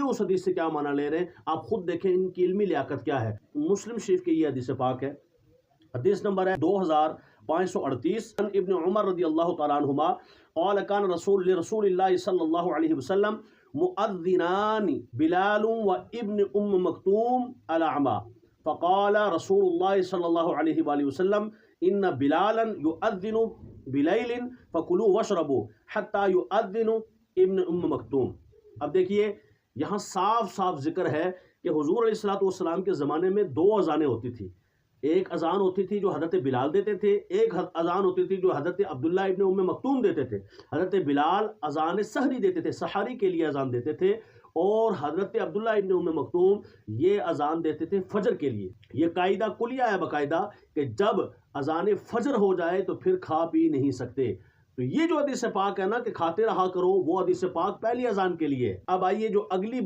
کہ اس حدیث سے کیا معنی لے رہے ہیں، آپ خود دیکھیں ان کی علمی لیاقت کیا ہے۔ مسلم شریف کی یہ حدیث پاک ہے، حدیث نمبر ہے 2538 عن ابن عمر رضی اللہ تعالیٰ عنہما قال کان رسول اللہ صلی اللہ علیہ وسلم مؤذنان بلال و ابن مکتوم الاعمى فقال رسول اللہ صلی اللہ علیہ وآلہ وسلم ان بلالا یؤذن بلیل فکلوا واشربوا حتی یؤذن ابن مکتوم۔ اب دیکھیے یہاں صاف صاف ذکر ہے کہ حضور علیہ الصلوۃ والسلام کے زمانے میں دو اذانیں ہوتی تھی، ایک اذان ہوتی تھی جو حضرت بلال دیتے تھے، ایک اذان ہوتی تھی جو حضرت عبداللہ ابن ام مکتوم دیتے تھے۔ حضرت بلال اذان سحری دیتے تھے، سحری کے لیے اذان دیتے تھے، اور حضرت عبداللہ ابن ام مکتوم یہ اذان دیتے تھے فجر کے لیے۔ یہ قاعدہ کلیہ ہے باقاعدہ کہ جب اذان فجر ہو جائے تو پھر کھا پی نہیں سکتے۔ تو یہ جو حدیث پاک ہے نا کہ کھاتے رہا کرو، وہ حدیث پاک پہلی اذان کے لیے۔ اب آئیے جو اگلی